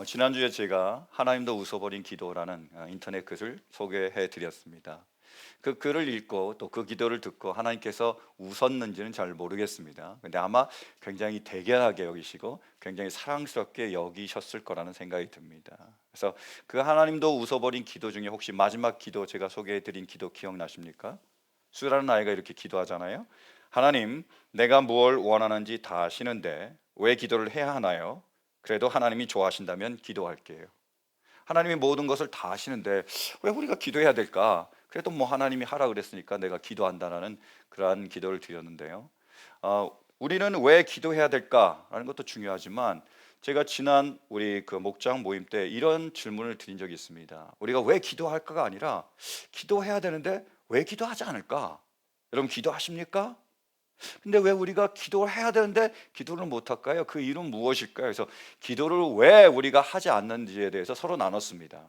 지난주에 제가 하나님도 웃어버린 기도라는 인터넷 글을 소개해 드렸습니다. 그 글을 읽고 또 그 기도를 듣고 하나님께서 웃었는지는 잘 모르겠습니다. 근데 아마 굉장히 대견하게 여기시고 굉장히 사랑스럽게 여기셨을 거라는 생각이 듭니다. 그래서 그 하나님도 웃어버린 기도 중에 혹시 마지막 기도 제가 소개해 드린 기도 기억나십니까? 수라는 아이가 이렇게 기도하잖아요. 하나님, 내가 무엇을 원하는지 다 아시는데 왜 기도를 해야 하나요? 그래도 하나님이 좋아하신다면 기도할게요. 하나님이 모든 것을 다 아시는데 왜 우리가 기도해야 될까? 그래도 뭐 하나님이 하라 그랬으니까 내가 기도한다라는 그러한 기도를 드렸는데요. 우리는 왜 기도해야 될까라는 것도 중요하지만 제가 지난 우리 그 목장 모임 때 이런 질문을 드린 적이 있습니다. 우리가 왜 기도할까가 아니라 기도해야 되는데 왜 기도하지 않을까? 여러분 기도하십니까? 근데 왜 우리가 기도를 해야 되는데 기도를 못 할까요? 그 이유는 무엇일까요? 그래서 기도를 왜 우리가 하지 않는지에 대해서 서로 나눴습니다.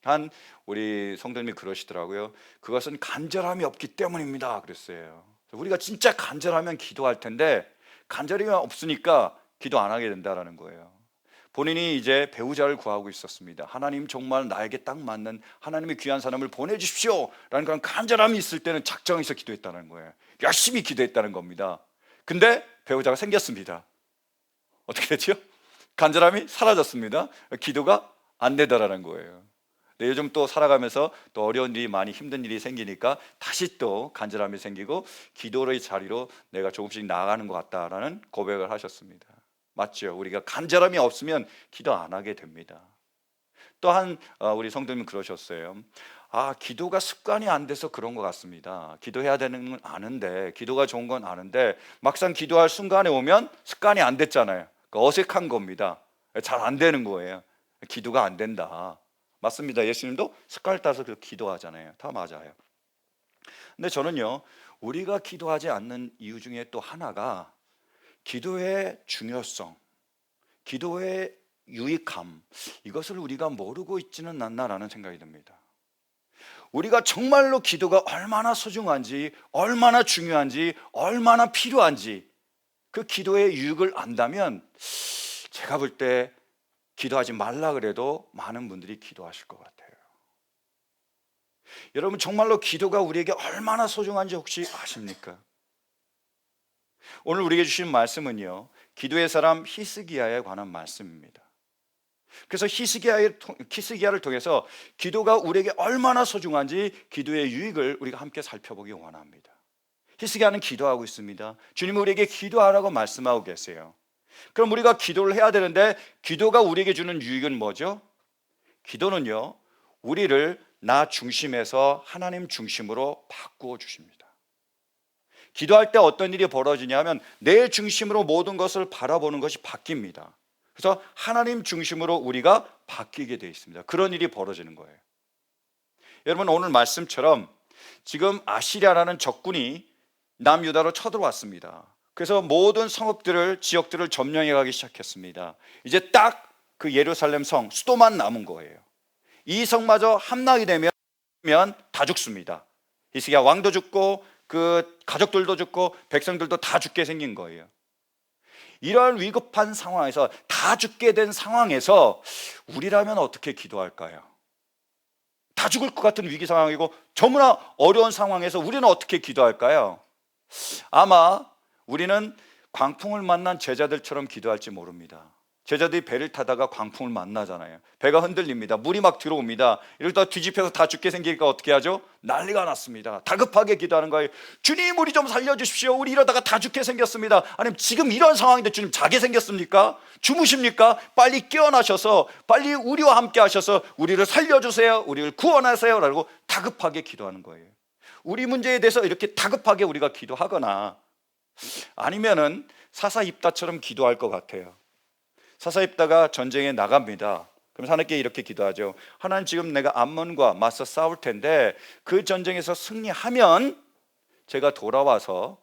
한 우리 성도님이 그러시더라고요. 그것은 간절함이 없기 때문입니다. 그랬어요. 우리가 진짜 간절하면 기도할 텐데 간절함이 없으니까 기도 안 하게 된다라는 거예요. 본인이 이제 배우자를 구하고 있었습니다. 하나님 정말 나에게 딱 맞는 하나님의 귀한 사람을 보내주십시오 라는 그런 간절함이 있을 때는 작정해서 기도했다는 거예요. 열심히 기도했다는 겁니다. 근데 배우자가 생겼습니다. 어떻게 됐죠? 간절함이 사라졌습니다. 기도가 안 되더라는 거예요. 근데 요즘 또 살아가면서 또 어려운 일이 많이 힘든 일이 생기니까 다시 또 간절함이 생기고 기도의 자리로 내가 조금씩 나아가는 것 같다라는 고백을 하셨습니다. 맞죠? 우리가 간절함이 없으면 기도 안 하게 됩니다. 또한 우리 성도님 그러셨어요. 기도가 습관이 안 돼서 그런 것 같습니다. 기도해야 되는 건 아는데, 기도가 좋은 건 아는데 막상 기도할 순간에 오면 습관이 안 됐잖아요. 그러니까 어색한 겁니다. 잘 안 되는 거예요. 기도가 안 된다. 맞습니다. 예수님도 습관을 따라서 기도하잖아요. 다 맞아요. 근데 저는요, 우리가 기도하지 않는 이유 중에 또 하나가 기도의 중요성, 기도의 유익함, 이것을 우리가 모르고 있지는 않나라는 생각이 듭니다. 우리가 정말로 기도가 얼마나 소중한지, 얼마나 중요한지, 얼마나 필요한지 그 기도의 유익을 안다면 제가 볼 때 기도하지 말라 그래도 많은 분들이 기도하실 것 같아요. 여러분 정말로 기도가 우리에게 얼마나 소중한지 혹시 아십니까? 오늘 우리에게 주신 말씀은요, 기도의 사람 히스기야에 관한 말씀입니다. 그래서 히스기야를 통해서 기도가 우리에게 얼마나 소중한지 기도의 유익을 우리가 함께 살펴보기 원합니다. 히스기야는 기도하고 있습니다. 주님은 우리에게 기도하라고 말씀하고 계세요. 그럼 우리가 기도를 해야 되는데 기도가 우리에게 주는 유익은 뭐죠? 기도는요, 우리를 나 중심에서 하나님 중심으로 바꾸어 주십니다. 기도할 때 어떤 일이 벌어지냐면 내 중심으로 모든 것을 바라보는 것이 바뀝니다. 그래서 하나님 중심으로 우리가 바뀌게 되어 있습니다. 그런 일이 벌어지는 거예요. 여러분 오늘 말씀처럼 지금 아시리아라는 적군이 남유다로 쳐들어왔습니다. 그래서 모든 성읍들을 지역들을 점령해 가기 시작했습니다. 이제 딱 그 예루살렘 성 수도만 남은 거예요. 이 성마저 함락이 되면 다 죽습니다. 히스기야 왕도 죽고 그 가족들도 죽고 백성들도 다 죽게 생긴 거예요. 이러한 위급한 상황에서 다 죽게 된 상황에서 우리라면 어떻게 기도할까요? 다 죽을 것 같은 위기 상황이고 너무나 어려운 상황에서 우리는 어떻게 기도할까요? 아마 우리는 광풍을 만난 제자들처럼 기도할지 모릅니다. 제자들이 배를 타다가 광풍을 만나잖아요. 배가 흔들립니다. 물이 막 들어옵니다. 이러다 뒤집혀서 다 죽게 생기니까 어떻게 하죠? 난리가 났습니다. 다급하게 기도하는 거예요. 주님 우리 좀 살려주십시오. 우리 이러다가 다 죽게 생겼습니다. 아니면 지금 이런 상황인데 주님 자게 생겼습니까? 주무십니까? 빨리 깨어나셔서 빨리 우리와 함께 하셔서 우리를 살려주세요. 우리를 구원하세요 라고 다급하게 기도하는 거예요. 우리 문제에 대해서 이렇게 다급하게 우리가 기도하거나 아니면은 사사입다처럼 기도할 것 같아요. 사사입다가 전쟁에 나갑니다. 그럼 하나님께 이렇게 기도하죠. 하나님 지금 내가 암몬과 맞서 싸울 텐데 그 전쟁에서 승리하면 제가 돌아와서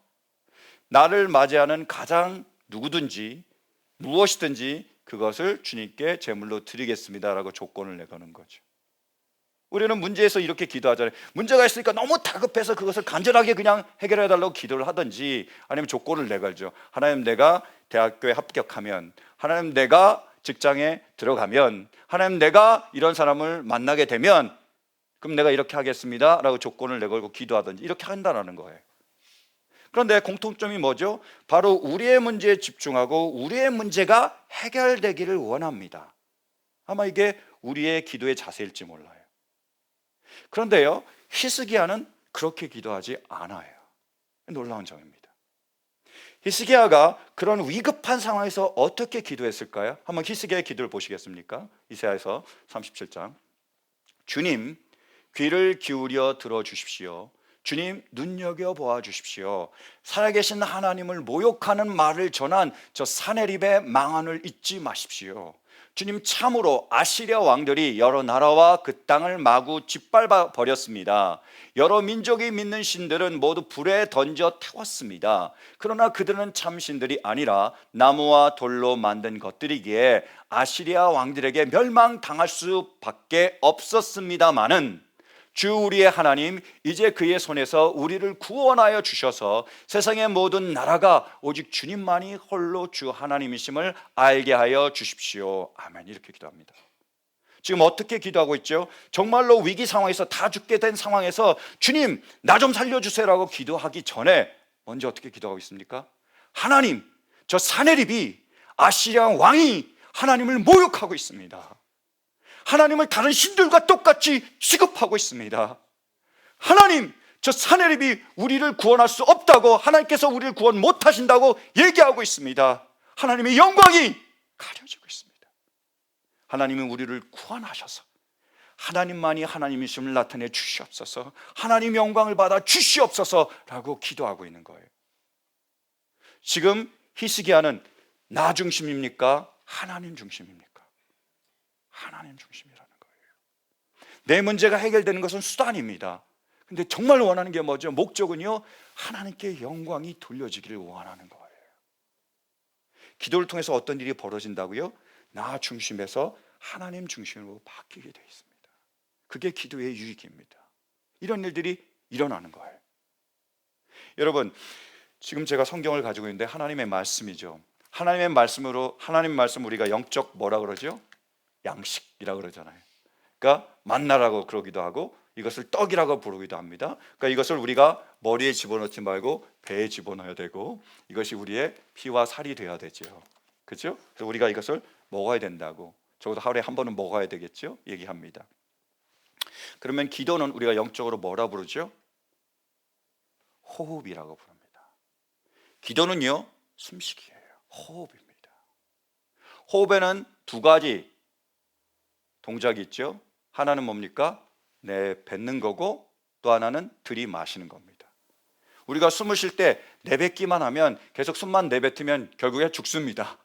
나를 맞이하는 가장 누구든지 무엇이든지 그것을 주님께 제물로 드리겠습니다 라고 조건을 내거는 거죠. 우리는 문제에서 이렇게 기도하잖아요. 문제가 있으니까 너무 다급해서 그것을 간절하게 그냥 해결해 달라고 기도를 하든지 아니면 조건을 내걸죠. 하나님 내가 대학교에 합격하면, 하나님 내가 직장에 들어가면, 하나님 내가 이런 사람을 만나게 되면 그럼 내가 이렇게 하겠습니다 라고 조건을 내걸고 기도하든지 이렇게 한다는 거예요. 그런데 공통점이 뭐죠? 바로 우리의 문제에 집중하고 우리의 문제가 해결되기를 원합니다. 아마 이게 우리의 기도의 자세일지 몰라요. 그런데요, 히스기야는 그렇게 기도하지 않아요. 놀라운 점입니다. 히스기야가 그런 위급한 상황에서 어떻게 기도했을까요? 한번 히스기야의 기도를 보시겠습니까? 이사야서 37장. 주님, 귀를 기울여 들어주십시오. 주님, 눈여겨보아 주십시오. 살아계신 하나님을 모욕하는 말을 전한 저 사내립의 망언을 잊지 마십시오. 주님, 참으로 아시리아 왕들이 여러 나라와 그 땅을 마구 짓밟아 버렸습니다. 여러 민족이 믿는 신들은 모두 불에 던져 태웠습니다. 그러나 그들은 참 신들이 아니라 나무와 돌로 만든 것들이기에 아시리아 왕들에게 멸망당할 수밖에 없었습니다마는 주 우리의 하나님, 이제 그의 손에서 우리를 구원하여 주셔서 세상의 모든 나라가 오직 주님만이 홀로 주 하나님이심을 알게 하여 주십시오. 아멘. 이렇게 기도합니다. 지금 어떻게 기도하고 있죠? 정말로 위기 상황에서 다 죽게 된 상황에서 주님, 나 좀 살려주세요라고 기도하기 전에 먼저 어떻게 기도하고 있습니까? 하나님, 저 사내립이, 아시리아 왕이 하나님을 모욕하고 있습니다. 하나님을 다른 신들과 똑같이 취급하고 있습니다. 하나님, 저 사내립이 우리를 구원할 수 없다고, 하나님께서 우리를 구원 못하신다고 얘기하고 있습니다. 하나님의 영광이 가려지고 있습니다. 하나님은 우리를 구원하셔서 하나님만이 하나님이심을 나타내 주시옵소서, 하나님 영광을 받아 주시옵소서라고 기도하고 있는 거예요. 지금 히스기야는 나 중심입니까? 하나님 중심입니까? 하나님 중심이라는 거예요. 내 문제가 해결되는 것은 수단입니다. 근데 정말 원하는 게 뭐죠? 목적은요, 하나님께 영광이 돌려지기를 원하는 거예요. 기도를 통해서 어떤 일이 벌어진다고요? 나 중심에서 하나님 중심으로 바뀌게 되어 있습니다. 그게 기도의 유익입니다. 이런 일들이 일어나는 거예요. 여러분, 지금 제가 성경을 가지고 있는데 하나님의 말씀이죠. 하나님의 말씀으로, 하나님 말씀 우리가 영적 뭐라 그러죠? 양식이라고 그러잖아요. 그러니까 만나라고 그러기도 하고 이것을 떡이라고 부르기도 합니다. 그러니까 이것을 우리가 머리에 집어넣지 말고 배에 집어넣어야 되고 이것이 우리의 피와 살이 되어야 되죠. 그렇죠? 그래서 우리가 이것을 먹어야 된다고, 적어도 하루에 한 번은 먹어야 되겠죠? 얘기합니다. 그러면 기도는 우리가 영적으로 뭐라 부르죠? 호흡이라고 부릅니다. 기도는요, 숨쉬기예요. 호흡입니다. 호흡에는 두 가지 동작이 있죠. 하나는 뭡니까? 내뱉는 거고 또 하나는 들이마시는 겁니다. 우리가 숨을 쉴 때 내뱉기만 하면, 계속 숨만 내뱉으면 결국에 죽습니다.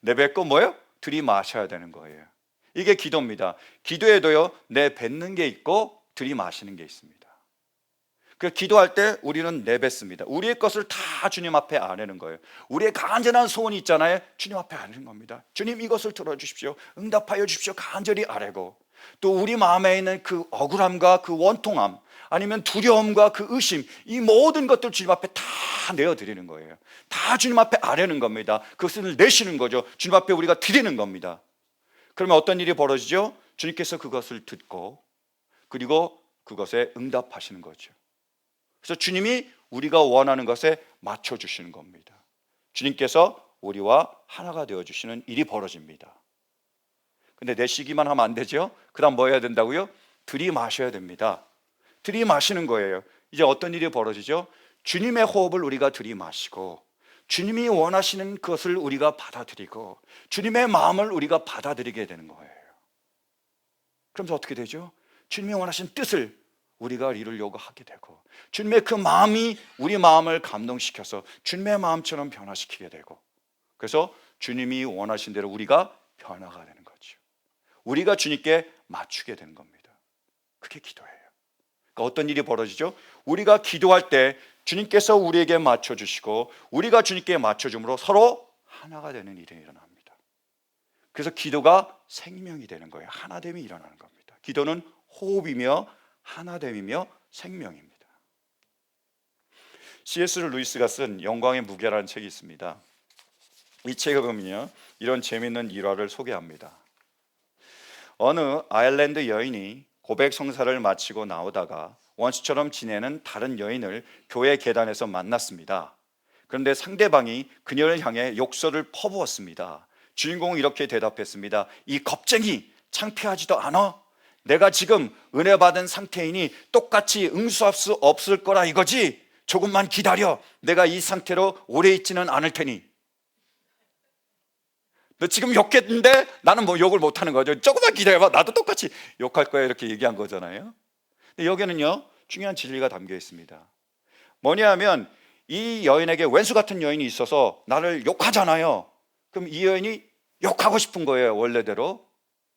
내뱉고 뭐예요? 들이마셔야 되는 거예요. 이게 기도입니다. 기도에도요, 내뱉는 게 있고 들이마시는 게 있습니다. 그 기도할 때 우리는 내뱉습니다. 우리의 것을 다 주님 앞에 아뢰는 거예요. 우리의 간절한 소원이 있잖아요. 주님 앞에 아뢰는 겁니다. 주님, 이것을 들어주십시오. 응답하여 주십시오. 간절히 아뢰고, 또 우리 마음에 있는 그 억울함과 그 원통함, 아니면 두려움과 그 의심, 이 모든 것들 주님 앞에 다 내어드리는 거예요. 다 주님 앞에 아뢰는 겁니다. 그것을 내시는 거죠. 주님 앞에 우리가 드리는 겁니다. 그러면 어떤 일이 벌어지죠? 주님께서 그것을 듣고 그리고 그것에 응답하시는 거죠. 그래서 주님이 우리가 원하는 것에 맞춰주시는 겁니다. 주님께서 우리와 하나가 되어주시는 일이 벌어집니다. 근데 내쉬기만 하면 안 되죠? 그 다음 뭐 해야 된다고요? 들이마셔야 됩니다. 들이마시는 거예요. 이제 어떤 일이 벌어지죠? 주님의 호흡을 우리가 들이마시고 주님이 원하시는 것을 우리가 받아들이고 주님의 마음을 우리가 받아들이게 되는 거예요. 그러면서 어떻게 되죠? 주님이 원하시는 뜻을 우리가 이루려고 하게 되고, 주님의 그 마음이 우리 마음을 감동시켜서 주님의 마음처럼 변화시키게 되고, 그래서 주님이 원하신 대로 우리가 변화가 되는 거죠. 우리가 주님께 맞추게 되는 겁니다. 그게 기도예요. 그러니까 어떤 일이 벌어지죠? 우리가 기도할 때 주님께서 우리에게 맞춰주시고 우리가 주님께 맞춰줌으로 서로 하나가 되는 일이 일어납니다. 그래서 기도가 생명이 되는 거예요. 하나됨이 일어나는 겁니다. 기도는 호흡이며 하나됨이며 생명입니다. C.S. 루이스가 쓴 영광의 무게라는 책이 있습니다. 이 책에 보면요, 이런 재미있는 일화를 소개합니다. 어느 아일랜드 여인이 고백 성사를 마치고 나오다가 원수처럼 지내는 다른 여인을 교회 계단에서 만났습니다. 그런데 상대방이 그녀를 향해 욕설을 퍼부었습니다. 주인공은 이렇게 대답했습니다. 이 겁쟁이, 창피하지도 않아? 내가 지금 은혜 받은 상태이니 똑같이 응수할 수 없을 거라 이거지? 조금만 기다려. 내가 이 상태로 오래 있지는 않을 테니. 너 지금 욕했는데 나는 뭐 욕을 못 하는 거죠. 조금만 기다려봐. 나도 똑같이 욕할 거야. 이렇게 얘기한 거잖아요. 근데 여기는요, 중요한 진리가 담겨 있습니다. 뭐냐 하면 이 여인에게 왼수 같은 여인이 있어서 나를 욕하잖아요. 그럼 이 여인이 욕하고 싶은 거예요. 원래대로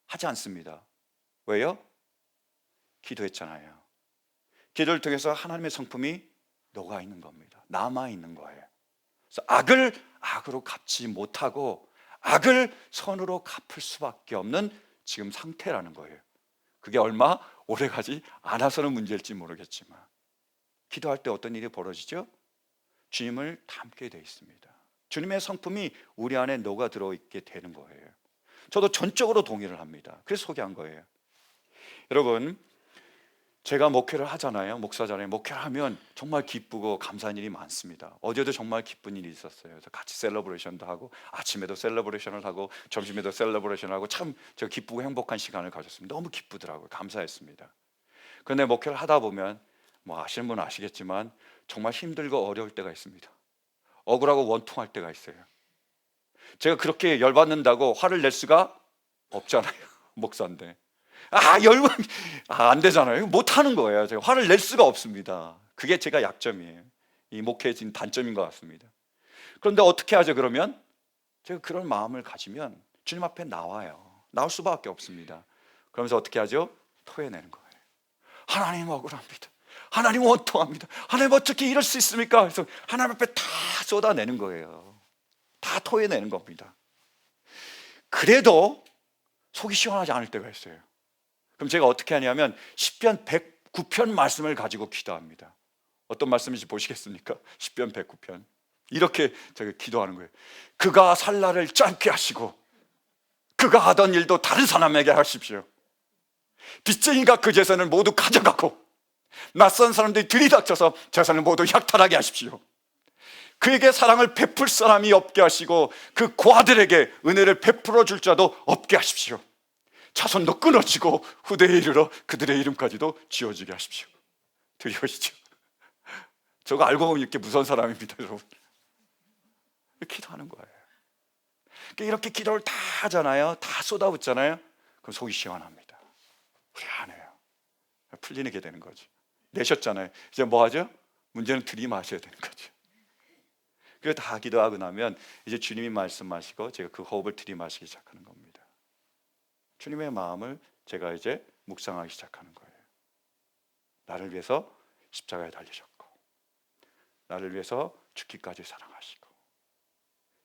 하지 않습니다. 왜요? 기도했잖아요. 기도를 통해서 하나님의 성품이 녹아 있는 겁니다. 남아 있는 거예요. 그래서 악을 악으로 갚지 못하고 악을 선으로 갚을 수밖에 없는 지금 상태라는 거예요. 그게 얼마 오래가지 않아서는 문제일지 모르겠지만, 기도할 때 어떤 일이 벌어지죠? 주님을 닮게 되어 있습니다. 주님의 성품이 우리 안에 녹아 들어있게 되는 거예요. 저도 전적으로 동의를 합니다. 그래서 소개한 거예요. 여러분, 제가 목회를 하잖아요. 목사잖아요. 목회를 하면 정말 기쁘고 감사한 일이 많습니다. 어제도 정말 기쁜 일이 있었어요. 그래서 같이 셀러브레이션도 하고, 아침에도 셀러브레이션을 하고, 점심에도 셀러브레이션을 하고, 참 제가 기쁘고 행복한 시간을 가졌습니다. 너무 기쁘더라고요. 감사했습니다. 그런데 목회를 하다 보면 뭐 아시는 분은 아시겠지만 정말 힘들고 어려울 때가 있습니다. 억울하고 원통할 때가 있어요. 제가 그렇게 열받는다고 화를 낼 수가 없잖아요. 목사인데. 안 되잖아요. 못 하는 거예요. 제가 화를 낼 수가 없습니다. 그게 제가 약점이에요. 이 목회의 진 단점인 것 같습니다. 그런데 어떻게 하죠? 그러면 제가 그런 마음을 가지면 주님 앞에 나와요. 나올 수밖에 없습니다. 그러면서 어떻게 하죠? 토해내는 거예요. 하나님 억울합니다. 하나님 원통합니다. 하나님 어떻게 이럴 수 있습니까? 그래서 하나님 앞에 다 쏟아내는 거예요. 다 토해내는 겁니다. 그래도 속이 시원하지 않을 때가 있어요. 그럼 제가 어떻게 하냐면 시편 109편 말씀을 가지고 기도합니다. 어떤 말씀인지 보시겠습니까? 시편 109편. 이렇게 제가 기도하는 거예요. 그가 살 날을 짧게 하시고 그가 하던 일도 다른 사람에게 하십시오. 빚쟁이가 그 재산을 모두 가져가고 낯선 사람들이 들이닥쳐서 재산을 모두 약탈하게 하십시오. 그에게 사랑을 베풀 사람이 없게 하시고 그 고아들에게 은혜를 베풀어 줄 자도 없게 하십시오. 자손도 끊어지고 후대에 이르러 그들의 이름까지도 지어지게 하십시오. 들으시죠? 저거 알고 보면 이렇게 무서운 사람입니다, 여러분. 기도하는 거예요. 이렇게 기도를 다 하잖아요. 다 쏟아붓잖아요. 그럼 속이 시원합니다. 우리 안 해요. 풀리게 되는 거죠. 내셨잖아요. 이제 뭐 하죠? 문제는 들이마셔야 되는 거죠. 그리고 다 기도하고 나면 이제 주님이 말씀하시고 제가 그 호흡을 들이마시기 시작하는 겁니다. 주님의 마음을 제가 이제 묵상하기 시작하는 거예요. 나를 위해서 십자가에 달리셨고 나를 위해서 죽기까지 사랑하시고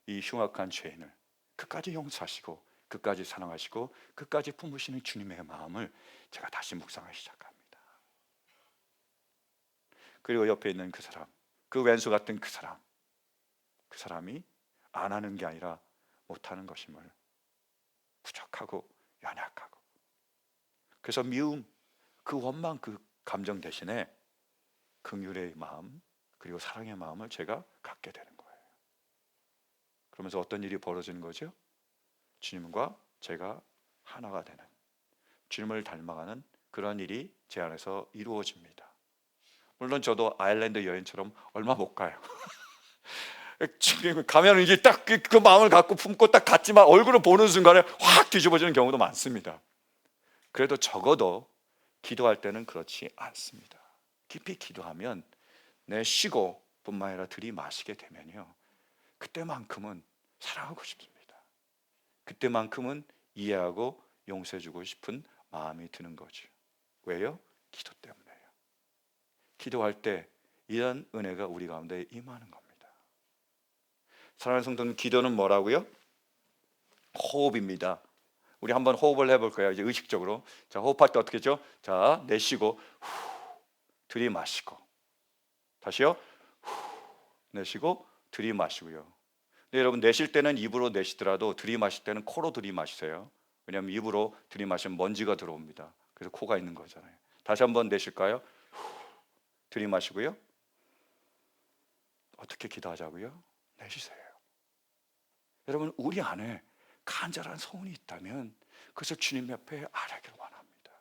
이 흉악한 죄인을 끝까지 용서하시고 끝까지 사랑하시고 끝까지 품으시는 주님의 마음을 제가 다시 묵상하기 시작합니다. 그리고 옆에 있는 그 사람, 그 왼수 같은 그 사람이 안 하는 게 아니라 못하는 것임을, 부족하고 연약하고, 그래서 미움, 그 원망, 그 감정 대신에 긍휼의 마음 그리고 사랑의 마음을 제가 갖게 되는 거예요. 그러면서 어떤 일이 벌어지는 거죠? 주님과 제가 하나가 되는, 주님을 닮아가는 그런 일이 제 안에서 이루어집니다. 물론 저도 아일랜드 여인처럼 얼마 못 가요. 가면 이제 딱 그 마음을 갖고 품고 딱 갔지만 얼굴을 보는 순간에 확 뒤집어지는 경우도 많습니다. 그래도 적어도 기도할 때는 그렇지 않습니다. 깊이 기도하면 내 쉬고 뿐만 아니라 들이마시게 되면요, 그때만큼은 사랑하고 싶습니다. 그때만큼은 이해하고 용서해주고 싶은 마음이 드는 거죠. 왜요? 기도 때문에요. 기도할 때 이런 은혜가 우리 가운데 임하는 겁니다. 사랑하는 성도는, 기도는 뭐라고요? 호흡입니다. 우리 한번 호흡을 해볼 거예요. 이제 의식적으로. 자, 호흡할 때 어떻게 했죠? 자, 내쉬고 후, 들이마시고, 다시요. 후, 내쉬고 들이마시고요. 근데 여러분 내쉴 때는 입으로 내쉬더라도 들이마실 때는 코로 들이마시세요. 왜냐하면 입으로 들이마시면 먼지가 들어옵니다. 그래서 코가 있는 거잖아요. 다시 한번 내쉴까요? 들이마시고요. 어떻게 기도하자고요? 내쉬세요. 여러분 우리 안에 간절한 소원이 있다면 그것을 주님 옆에 아뢰기를 원합니다.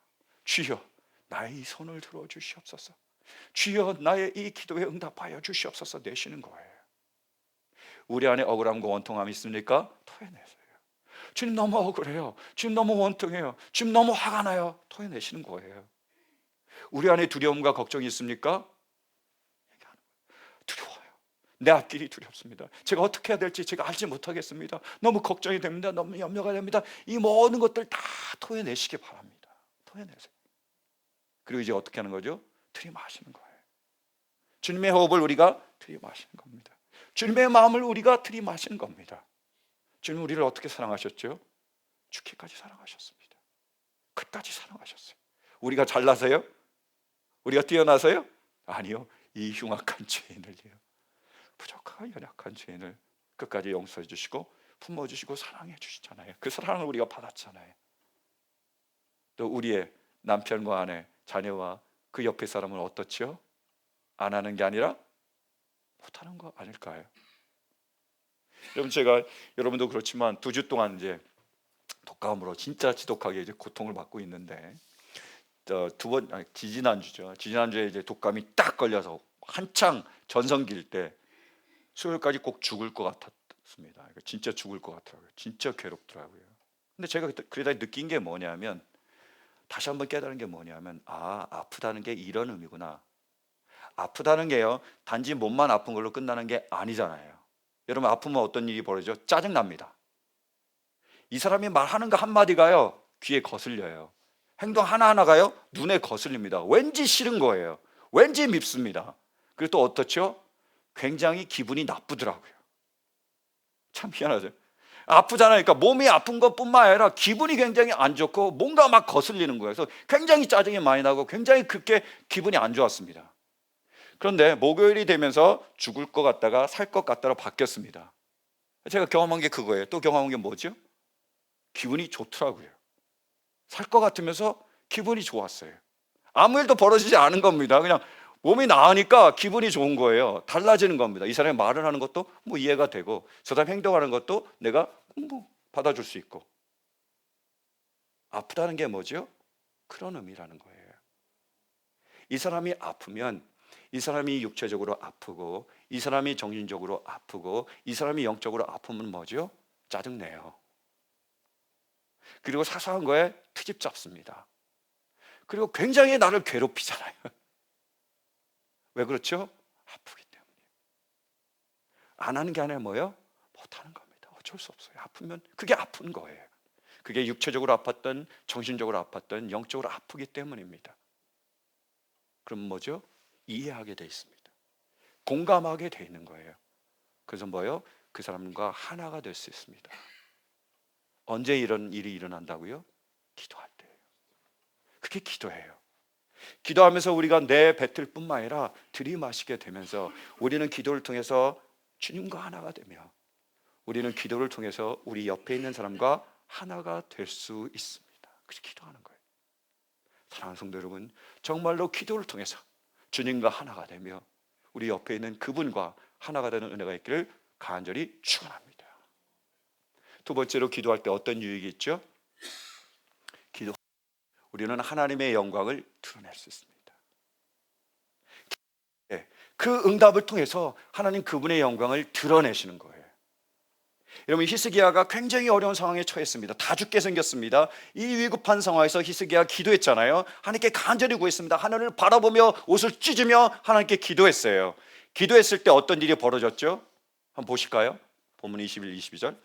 주여 나의 이 손을 들어주시옵소서. 주여 나의 이 기도에 응답하여 주시옵소서. 내쉬는 거예요. 우리 안에 억울함과 원통함이 있습니까? 토해내세요. 주님 너무 억울해요. 주님 너무 원통해요. 주님 너무 화가 나요. 토해내시는 거예요. 우리 안에 두려움과 걱정이 있습니까? 두려워요. 내 앞길이 두렵습니다. 제가 어떻게 해야 될지 제가 알지 못하겠습니다. 너무 걱정이 됩니다. 너무 염려가 됩니다. 이 모든 것들 다 토해내시기 바랍니다. 토해내세요. 그리고 이제 어떻게 하는 거죠? 들이마시는 거예요. 주님의 호흡을 우리가 들이마시는 겁니다. 주님의 마음을 우리가 들이마시는 겁니다. 주님 우리를 어떻게 사랑하셨죠? 죽기까지 사랑하셨습니다. 끝까지 사랑하셨어요. 우리가 잘나서요? 우리가 뛰어나서요? 아니요. 이 흉악한 죄인을요, 부족하고 연약한 죄인을 끝까지 용서해 주시고 품어주시고 사랑해 주시잖아요. 그 사랑을 우리가 받았잖아요. 또 우리의 남편과 아내, 자녀와 그 옆에 사람은 어떻죠? 안 하는 게 아니라 못하는 거 아닐까요? 여러분 제가 여러분도 그렇지만 2주 동안 이제 독감으로 진짜 지독하게 이제 고통을 받고 있는데 지지난주에 이제 독감이 딱 걸려서 한창 전성기일 때 수요일까지 꼭 죽을 것 같았습니다. 진짜 죽을 것 같더라고요. 진짜 괴롭더라고요. 근데 제가 그러다 느낀 게 뭐냐면, 다시 한번 깨달은 게 뭐냐면, 아프다는 게 이런 의미구나. 아프다는 게요, 단지 몸만 아픈 걸로 끝나는 게 아니잖아요. 여러분 아프면 어떤 일이 벌어지죠? 짜증납니다. 이 사람이 말하는 거 한마디가요 귀에 거슬려요. 행동 하나하나가요 눈에 거슬립니다. 왠지 싫은 거예요. 왠지 밉습니다. 그리고 또 어떻죠? 굉장히 기분이 나쁘더라고요. 참 희한하죠. 아프잖아요. 그러니까 몸이 아픈 것뿐만 아니라 기분이 굉장히 안 좋고 뭔가 막 거슬리는 거예요. 그래서 굉장히 짜증이 많이 나고 굉장히 그렇게 기분이 안 좋았습니다. 그런데 목요일이 되면서 죽을 것 같다가 살 것 같다로 바뀌었습니다. 제가 경험한 게 그거예요. 또 경험한 게 뭐죠? 기분이 좋더라고요. 살 것 같으면서 기분이 좋았어요. 아무 일도 벌어지지 않은 겁니다. 그냥 몸이 나으니까 기분이 좋은 거예요. 달라지는 겁니다. 이 사람이 말을 하는 것도 뭐 이해가 되고, 저 사람 행동하는 것도 내가 뭐 받아줄 수 있고. 아프다는 게 뭐죠? 그런 의미라는 거예요. 이 사람이 아프면, 이 사람이 육체적으로 아프고, 이 사람이 정신적으로 아프고, 이 사람이 영적으로 아프면 뭐죠? 짜증내요. 그리고 사소한 거에 트집 잡습니다. 그리고 굉장히 나를 괴롭히잖아요. 왜 그렇죠? 아프기 때문이에요. 안 하는 게 아니라 뭐예요? 못하는 겁니다. 어쩔 수 없어요. 아프면 그게 아픈 거예요. 그게 육체적으로 아팠던, 정신적으로 아팠던, 영적으로 아프기 때문입니다. 그럼 뭐죠? 이해하게 돼 있습니다. 공감하게 돼 있는 거예요. 그래서 뭐예요? 그 사람과 하나가 될 수 있습니다. 언제 이런 일이 일어난다고요? 기도할 때예요. 그게 기도예요. 기도하면서 우리가 내뱉을 뿐만 아니라 들이마시게 되면서 우리는 기도를 통해서 주님과 하나가 되며, 우리는 기도를 통해서 우리 옆에 있는 사람과 하나가 될 수 있습니다. 그래서 기도하는 거예요. 사랑하는 성도 여러분, 정말로 기도를 통해서 주님과 하나가 되며 우리 옆에 있는 그분과 하나가 되는 은혜가 있기를 간절히 축원합니다. 두 번째로, 기도할 때 어떤 유익이 있죠? 우리는 하나님의 영광을 드러낼 수 있습니다. 그 응답을 통해서 하나님 그분의 영광을 드러내시는 거예요. 여러분, 히스기야가 굉장히 어려운 상황에 처했습니다. 다 죽게 생겼습니다. 이 위급한 상황에서 히스기야가 기도했잖아요. 하나님께 간절히 구했습니다. 하늘을 바라보며 옷을 찢으며 하나님께 기도했어요. 기도했을 때 어떤 일이 벌어졌죠? 한번 보실까요? 본문 21, 22절.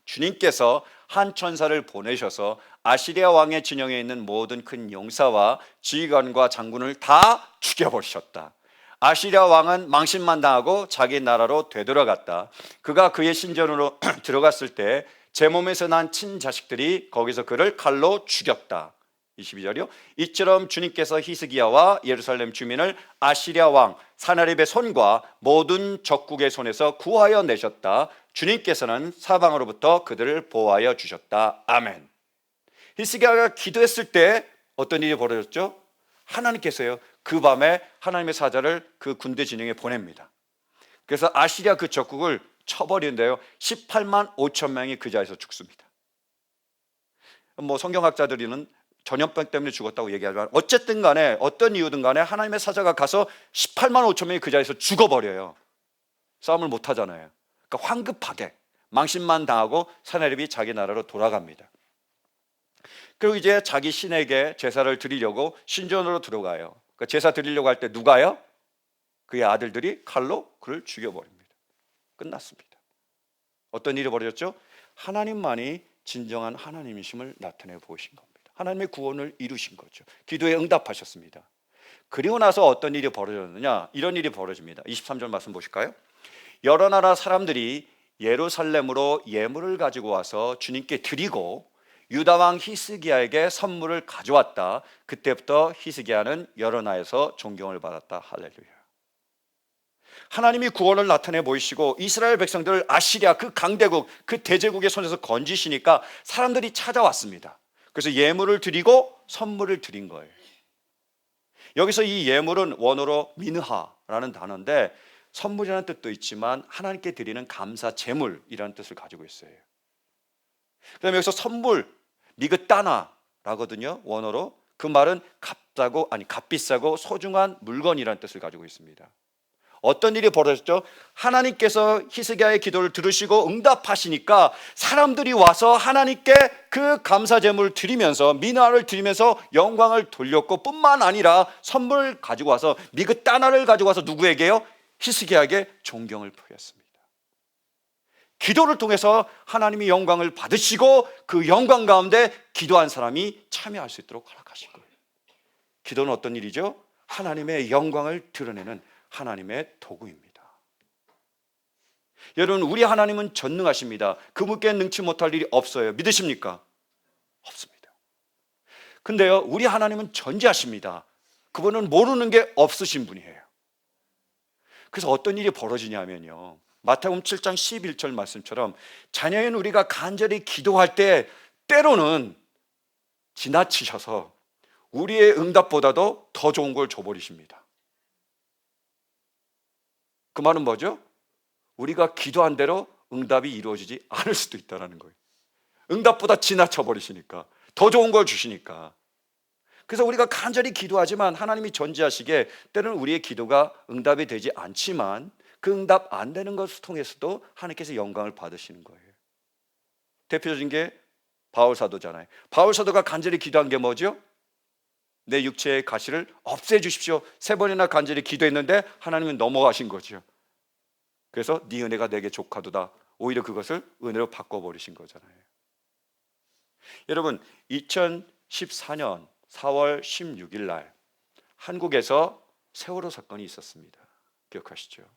주님께서 한 천사를 보내셔서 아시리아 왕의 진영에 있는 모든 큰 용사와 지휘관과 장군을 다 죽여버리셨다. 아시리아 왕은 망신만 당하고 자기 나라로 되돌아갔다. 그가 그의 신전으로 들어갔을 때 제 몸에서 난 친자식들이 거기서 그를 칼로 죽였다. 22절이요. 이처럼 주님께서 히스기야와 예루살렘 주민을 아시리아 왕 사나립의 손과 모든 적국의 손에서 구하여 내셨다. 주님께서는 사방으로부터 그들을 보호하여 주셨다. 아멘. 히스기야가 기도했을 때 어떤 일이 벌어졌죠? 하나님께서요, 그 밤에 하나님의 사자를 그 군대 진영에 보냅니다. 그래서 아시리아 그 적국을 쳐버리는데요, 18만 5천 명이 그 자리에서 죽습니다. 뭐 성경학자들은 전염병 때문에 죽었다고 얘기하지만 어쨌든 간에 어떤 이유든 간에 하나님의 사자가 가서 18만 5천 명이 그 자리에서 죽어버려요. 싸움을 못 하잖아요. 그러니까 황급하게 망신만 당하고 사내립이 자기 나라로 돌아갑니다. 그리고 이제 자기 신에게 제사를 드리려고 신전으로 들어가요. 그러니까 제사 드리려고 할 때 누가요? 그의 아들들이 칼로 그를 죽여버립니다. 끝났습니다. 어떤 일이 벌어졌죠? 하나님만이 진정한 하나님이심을 나타내 보이신 겁니다. 하나님의 구원을 이루신 거죠. 기도에 응답하셨습니다. 그리고 나서 어떤 일이 벌어졌느냐? 이런 일이 벌어집니다. 23절 말씀 보실까요? 여러 나라 사람들이 예루살렘으로 예물을 가지고 와서 주님께 드리고 유다 왕 히스기야에게 선물을 가져왔다. 그때부터 히스기야는 여러 나라에서 존경을 받았다. 할렐루야. 하나님이 구원을 나타내 보이시고 이스라엘 백성들을 아시리아 그 강대국 그 대제국의 손에서 건지시니까 사람들이 찾아왔습니다. 그래서 예물을 드리고 선물을 드린 거예요. 여기서 이 예물은 원어로 민하라는 단어인데 선물이라는 뜻도 있지만 하나님께 드리는 감사 제물이라는 뜻을 가지고 있어요. 그다음에 여기서 선물 미그따나라거든요. 원어로. 그 말은 값비싸고 소중한 물건이라는 뜻을 가지고 있습니다. 어떤 일이 벌어졌죠? 하나님께서 히스기야의 기도를 들으시고 응답하시니까 사람들이 와서 하나님께 그 감사 제물을 드리면서 미나를 드리면서 영광을 돌렸고 뿐만 아니라 선물을 가지고 와서 미그따나를 가지고 와서 누구에게요? 히스기야에게 존경을 표했습니다. 기도를 통해서 하나님이 영광을 받으시고 그 영광 가운데 기도한 사람이 참여할 수 있도록 허락하신 거예요. 기도는 어떤 일이죠? 하나님의 영광을 드러내는 하나님의 도구입니다. 여러분, 우리 하나님은 전능하십니다. 그분께 능치 못할 일이 없어요. 믿으십니까? 없습니다. 근데요, 우리 하나님은 전지하십니다. 그분은 모르는 게 없으신 분이에요. 그래서 어떤 일이 벌어지냐면요, 마태복음 7장 11절 말씀처럼 자녀인 우리가 간절히 기도할 때 때로는 지나치셔서 우리의 응답보다도 더 좋은 걸 줘버리십니다. 그 말은 뭐죠? 우리가 기도한 대로 응답이 이루어지지 않을 수도 있다는 거예요. 응답보다 지나쳐 버리시니까, 더 좋은 걸 주시니까. 그래서 우리가 간절히 기도하지만 하나님이 전지하시기에 때로는 우리의 기도가 응답이 되지 않지만 그 응답 안 되는 것을 통해서도 하나님께서 영광을 받으시는 거예요. 대표적인 게 바울 사도잖아요. 바울 사도가 간절히 기도한 게 뭐죠? 내 육체의 가시를 없애주십시오. 3번이나 간절히 기도했는데 하나님은 넘어가신 거죠. 그래서 네 은혜가 내게 족하도다. 오히려 그것을 은혜로 바꿔버리신 거잖아요. 여러분, 2014년 4월 16일 날 한국에서 세월호 사건이 있었습니다. 기억하시죠?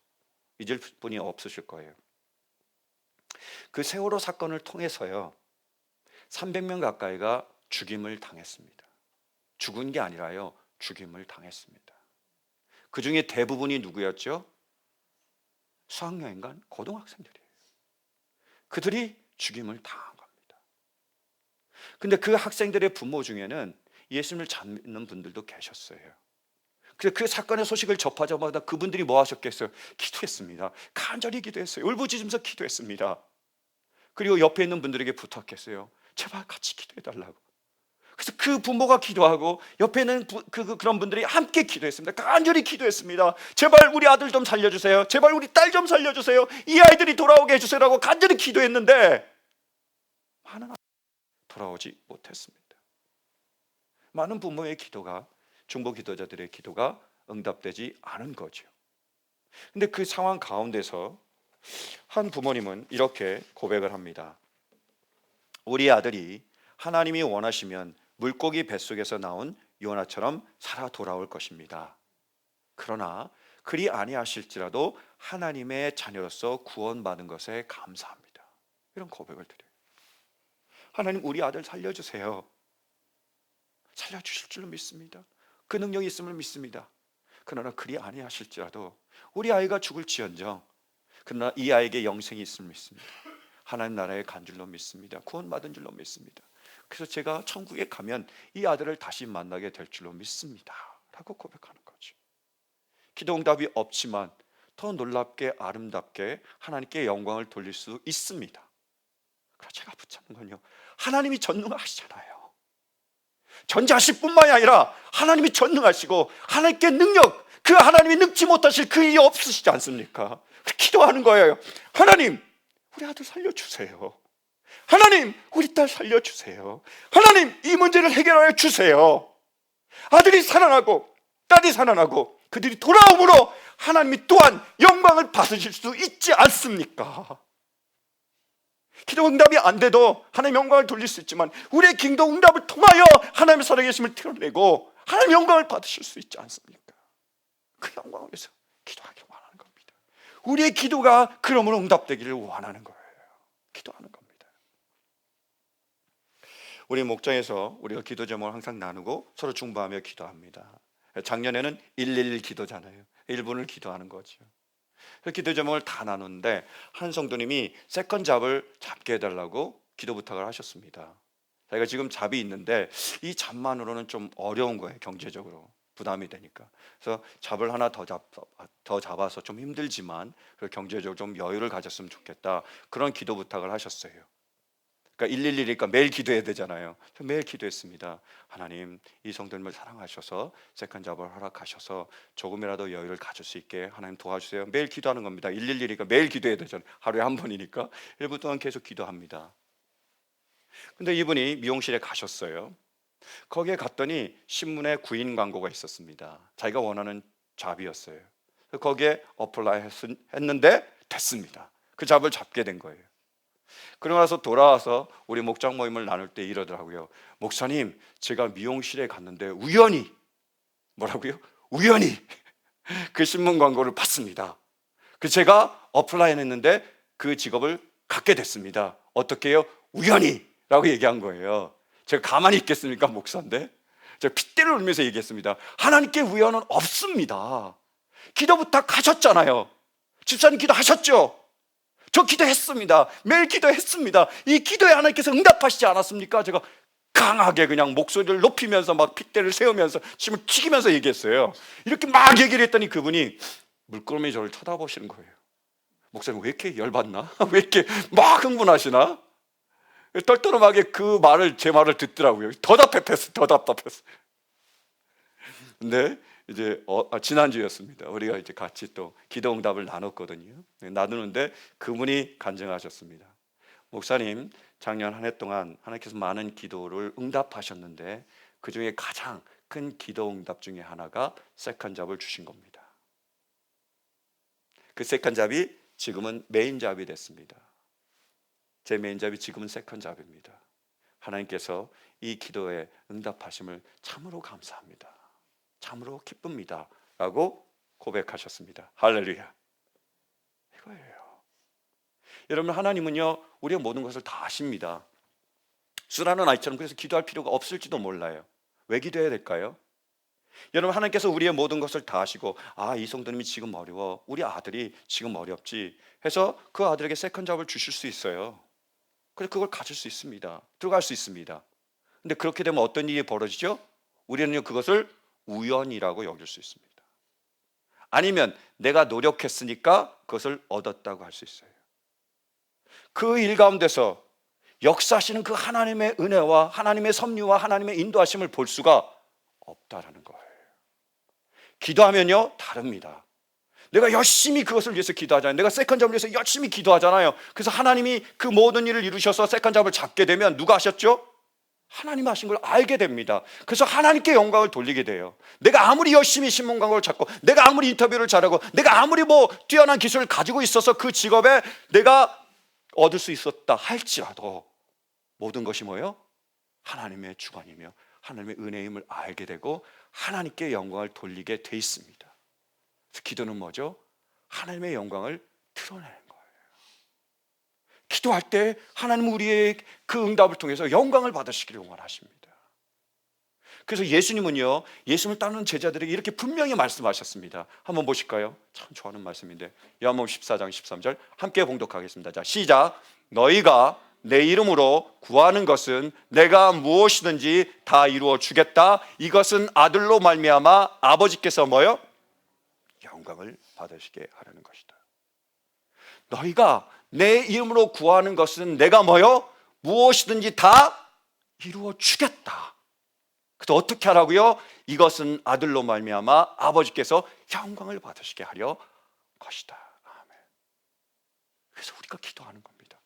잊을 분이 없으실 거예요. 그 세월호 사건을 통해서요, 300명 가까이가 죽임을 당했습니다. 죽은 게 아니라요, 죽임을 당했습니다. 그 중에 대부분이 누구였죠? 수학여행 간 고등학생들이에요. 그들이 죽임을 당한 겁니다. 근데 그 학생들의 부모 중에는 예수님을 찾는 분들도 계셨어요. 그래서 그 사건의 소식을 접하자마자 그분들이 뭐 하셨겠어요? 기도했습니다. 간절히 기도했어요. 울부짖으면서 기도했습니다. 그리고 옆에 있는 분들에게 부탁했어요. 제발 같이 기도해달라고. 그래서 그 부모가 기도하고 옆에 있는 그런 분들이 함께 기도했습니다. 간절히 기도했습니다. 제발 우리 아들 좀 살려주세요. 제발 우리 딸 좀 살려주세요. 이 아이들이 돌아오게 해주세요라고 간절히 기도했는데 많은 아이들이 돌아오지 못했습니다. 많은 부모의 기도가, 중보 기도자들의 기도가 응답되지 않은 거죠. 근데 그 상황 가운데서 한 부모님은 이렇게 고백을 합니다. 우리 아들이 하나님이 원하시면 물고기 뱃속에서 나온 요나처럼 살아 돌아올 것입니다. 그러나 그리 아니하실지라도 하나님의 자녀로서 구원받은 것에 감사합니다. 이런 고백을 드려요. 하나님, 우리 아들 살려주세요. 살려주실 줄로 믿습니다. 그 능력이 있음을 믿습니다. 그러나 그리 아니하실지라도 우리 아이가 죽을지언정 그러나 이 아이에게 영생이 있음을 믿습니다. 하나님 나라에 간 줄로 믿습니다. 구원받은 줄로 믿습니다. 그래서 제가 천국에 가면 이 아들을 다시 만나게 될 줄로 믿습니다 라고 고백하는 거죠. 기도 응답이 없지만 더 놀랍게 아름답게 하나님께 영광을 돌릴 수 있습니다. 그래서 제가 붙잡는 건요, 하나님이 전능하시잖아요. 전지하실 뿐만이 아니라 하나님이 전능하시고 하나님께 능력, 그 하나님이 능지 못하실 그 일이 없으시지 않습니까? 기도하는 거예요. 하나님, 우리 아들 살려주세요. 하나님, 우리 딸 살려주세요. 하나님, 이 문제를 해결하여 주세요. 아들이 살아나고 딸이 살아나고 그들이 돌아옴으로 하나님이 또한 영광을 받으실 수 있지 않습니까? 기도 응답이 안 돼도 하나님 영광을 돌릴 수 있지만 우리의 기도 응답을 통하여 하나님의 살아계심을 드러내고 하나님 영광을 받으실 수 있지 않습니까? 그 영광을 위해서 기도하기를 원하는 겁니다. 우리의 기도가 그러므로 응답되기를 원하는 거예요. 기도하는 겁니다. 우리 목장에서 우리가 기도 제목을 항상 나누고 서로 중보하며 기도합니다. 작년에는 111 기도잖아요. 1분을 기도하는 거죠. 기도 제목을 다 나누는데 한 성도님이 세컨 잡을 잡게 해달라고 기도 부탁을 하셨습니다. 자기가 지금 잡이 있는데 이 잡만으로는 좀 어려운 거예요. 경제적으로 부담이 되니까. 그래서 잡을 하나 더 잡아서 좀 힘들지만 경제적으로 좀 여유를 가졌으면 좋겠다, 그런 기도 부탁을 하셨어요. 그러니까 111이니까 매일 기도해야 되잖아요. 매일 기도했습니다. 하나님, 이 성도님을 사랑하셔서 세컨 잡을 허락하셔서 조금이라도 여유를 가질 수 있게 하나님 도와주세요. 매일 기도하는 겁니다. 111이니까 매일 기도해야 되잖아요. 하루에 한 번이니까 1분 동안 계속 기도합니다. 근데 이분이 미용실에 가셨어요. 거기에 갔더니 신문에 구인 광고가 있었습니다. 자기가 원하는 잡이었어요. 거기에 어플라이 했는데 됐습니다. 그 잡을 잡게 된 거예요. 그러고 나서 돌아와서 우리 목장 모임을 나눌 때 이러더라고요. 목사님, 제가 미용실에 갔는데 우연히, 뭐라고요? 우연히 그 신문 광고를 봤습니다. 그래서 제가 어플라이 했는데 그 직업을 갖게 됐습니다. 어떻게 해요? 우연히 라고 얘기한 거예요. 제가 가만히 있겠습니까? 목사인데. 제가 핏대를 울면서 얘기했습니다. 하나님께 우연은 없습니다. 기도 부탁하셨잖아요. 집사님 기도하셨죠? 저 기도했습니다. 매일 기도했습니다. 이 기도에 하나님께서 응답하시지 않았습니까? 제가 강하게 그냥 목소리를 높이면서 막 핏대를 세우면서 침을 튀기면서 얘기했어요. 이렇게 막 얘기를 했더니 그분이 물끄러미 저를 쳐다보시는 거예요. 목사님 왜 이렇게 열받나? 왜 이렇게 막 흥분하시나? 떨떠름하게 그 말을, 제 말을 듣더라고요. 더 답답했어. 근데 이제 지난주였습니다. 우리가 이제 같이 또 기도 응답을 나눴거든요. 나누는데 그분이 간증하셨습니다. 목사님, 작년 한 해 동안 하나님께서 많은 기도를 응답하셨는데 그 중에 가장 큰 기도 응답 중에 하나가 세컨 잡을 주신 겁니다. 그 세컨 잡이 지금은 메인 잡이 됐습니다. 제 메인 잡이 지금은 세컨 잡입니다. 하나님께서 이 기도에 응답하심을 참으로 감사합니다. 참으로 기쁩니다 라고 고백하셨습니다. 할렐루야. 이거예요. 여러분, 하나님은요 우리의 모든 것을 다 아십니다. 수라는 아이처럼 그래서 기도할 필요가 없을지도 몰라요. 왜 기도해야 될까요? 여러분, 하나님께서 우리의 모든 것을 다 아시고, 이 성도님이 지금 어려워, 우리 아들이 지금 어렵지 해서 그 아들에게 세컨 잡을 주실 수 있어요. 그래서 그걸 가질 수 있습니다. 들어갈 수 있습니다. 근데 그렇게 되면 어떤 일이 벌어지죠? 우리는 그것을 우연이라고 여길 수 있습니다. 아니면 내가 노력했으니까 그것을 얻었다고 할 수 있어요. 그 일 가운데서 역사하시는 그 하나님의 은혜와 하나님의 섭리와 하나님의 인도하심을 볼 수가 없다라는 거예요. 기도하면요 다릅니다. 내가 열심히 그것을 위해서 기도하잖아요. 내가 세컨잡을 위해서 열심히 기도하잖아요. 그래서 하나님이 그 모든 일을 이루셔서 세컨잡을 잡게 되면 누가 하셨죠? 하나님 하신 걸 알게 됩니다. 그래서 하나님께 영광을 돌리게 돼요. 내가 아무리 열심히 신문 광고를 찾고, 내가 아무리 인터뷰를 잘하고, 내가 아무리 뛰어난 기술을 가지고 있어서 그 직업에 내가 얻을 수 있었다 할지라도 모든 것이 뭐예요? 하나님의 주관이며 하나님의 은혜임을 알게 되고 하나님께 영광을 돌리게 돼 있습니다. 그래서 기도는 뭐죠? 하나님의 영광을 드러내는 거예요. 기도할 때 하나님은 우리의 그 응답을 통해서 영광을 받으시기를 원하십니다. 그래서 예수님은요, 예수님을 따르는 제자들에게 이렇게 분명히 말씀하셨습니다. 한번 보실까요? 참 좋아하는 말씀인데 요한복음 14장 13절 함께 봉독하겠습니다. 자, 시작. 너희가 내 이름으로 구하는 것은 내가 무엇이든지 다 이루어 주겠다. 이것은 아들로 말미암아 아버지께서 뭐요? 영광을 받으시게 하려는 것이다. 너희가 내 이름으로 구하는 것은 내가 뭐요? 무엇이든지 다 이루어 주겠다. 그래서 어떻게 하라고요? 이것은 아들로 말미암아 아버지께서 영광을 받으시게 하려 것이다. 아멘. 그래서 우리가 기도하는 겁니다.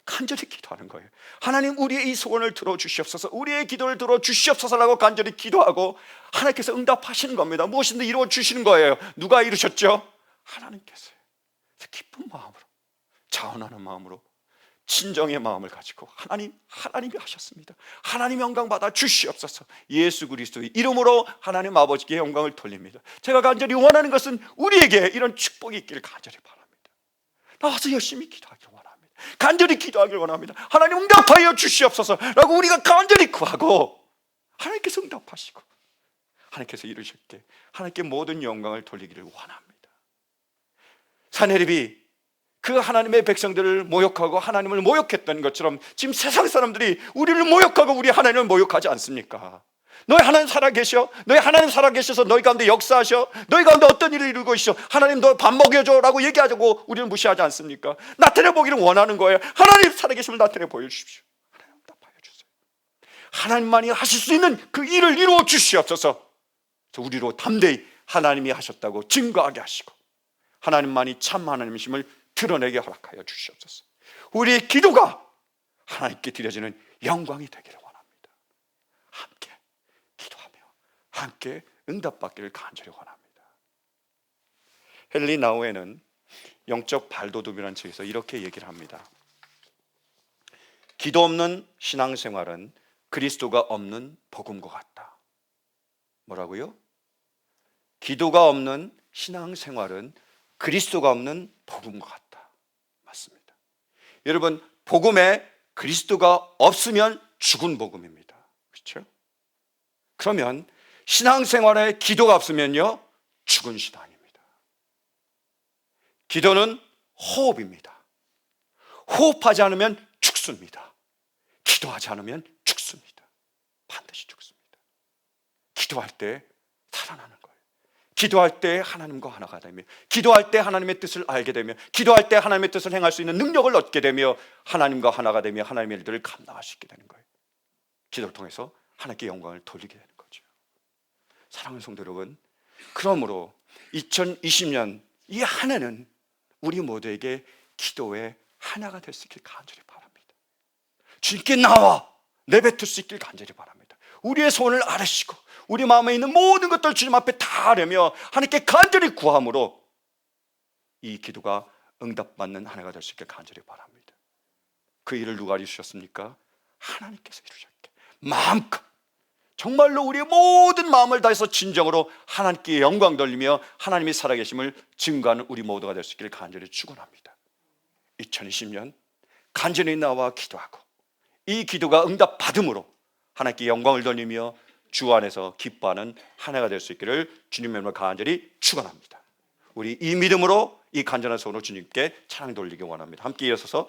간절히 기도하는 거예요. 하나님, 우리의 이 소원을 들어주시옵소서, 우리의 기도를 들어주시옵소서라고 간절히 기도하고 하나님께서 응답하시는 겁니다. 무엇이든지 이루어 주시는 거예요. 누가 이루셨죠? 하나님께서요. 그래서 기쁜 마음으로, 자원하는 마음으로, 진정의 마음을 가지고 하나님이 하셨습니다. 하나님 영광 받아 주시옵소서. 예수 그리스도의 이름으로 하나님 아버지께 영광을 돌립니다. 제가 간절히 원하는 것은 우리에게 이런 축복이 있기를 간절히 바랍니다. 나와서 열심히 기도하길 원합니다. 간절히 기도하길 원합니다. 하나님 응답하여 주시옵소서라고 우리가 간절히 구하고 하나님께서 응답하시고 하나님께서 이루셨게 하나님께 모든 영광을 돌리기를 원합니다. 사내립이 그 하나님의 백성들을 모욕하고 하나님을 모욕했던 것처럼 지금 세상 사람들이 우리를 모욕하고 우리 하나님을 모욕하지 않습니까? 너희 하나님 살아계셔. 너희 하나님 살아계셔서 너희 가운데 역사하셔. 너희 가운데 어떤 일을 이루고 있어. 하나님 너 밥 먹여줘 라고 얘기하자고 우리는 무시하지 않습니까? 나타내 보기를 원하는 거예요. 하나님 살아계심을 나타내 보여주십시오. 하나님 응답하여 주세요. 하나님만이 하실 수 있는 그 일을 이루어 주시옵소서. 우리로 담대히 하나님이 하셨다고 증거하게 하시고 하나님만이 참 하나님이심을 드러내게 허락하여 주시옵소서. 우리의 기도가 하나님께 드려지는 영광이 되기를 원합니다. 함께 기도하며 함께 응답받기를 간절히 원합니다. 헨리 나우에는 영적 발도둑이라는 책에서 이렇게 얘기를 합니다. 기도 없는 신앙생활은 그리스도가 없는 복음과 같다. 뭐라고요? 기도가 없는 신앙생활은 그리스도가 없는 복음과 같다. 맞습니다. 여러분, 복음에 그리스도가 없으면 죽은 복음입니다. 그렇죠? 그러면 신앙생활에 기도가 없으면요, 죽은 신앙입니다. 기도는 호흡입니다. 호흡하지 않으면 죽습니다. 기도하지 않으면 죽습니다. 반드시 죽습니다. 기도할 때 살아나는 거예요. 기도할 때 하나님과 하나가 되며, 기도할 때 하나님의 뜻을 알게 되며, 기도할 때 하나님의 뜻을 행할 수 있는 능력을 얻게 되며, 하나님과 하나가 되며 하나님의 일들을 감당할 수 있게 되는 거예요. 기도를 통해서 하나님께 영광을 돌리게 되는 거죠. 사랑하는 성도 여러분, 그러므로 2020년 이 한 해는 우리 모두에게 기도의 하나가 될 수 있길 간절히 바랍니다. 주님께 나와 내뱉을 수 있길 간절히 바랍니다. 우리의 소원을 아뢰시고 우리 마음에 있는 모든 것들을 주님 앞에 다 아뢰며 하나님께 간절히 구함으로 이 기도가 응답받는 한 해가 될 수 있길 간절히 바랍니다. 그 일을 누가 이루셨습니까? 하나님께서 이루셨게 마음껏 정말로 우리의 모든 마음을 다해서 진정으로 하나님께 영광 돌리며 하나님이 살아계심을 증거하는 우리 모두가 될 수 있기를 간절히 축원합니다. 2020년 간절히 나와 기도하고 이 기도가 응답받음으로 하나님께 영광을 돌리며 주 안에서 기뻐하는 한 해가 될 수 있기를 주님의 이름으로 간절히 축원합니다. 우리 이 믿음으로 이 간절한 소원으로 주님께 찬양 돌리기 원합니다. 함께 일어서서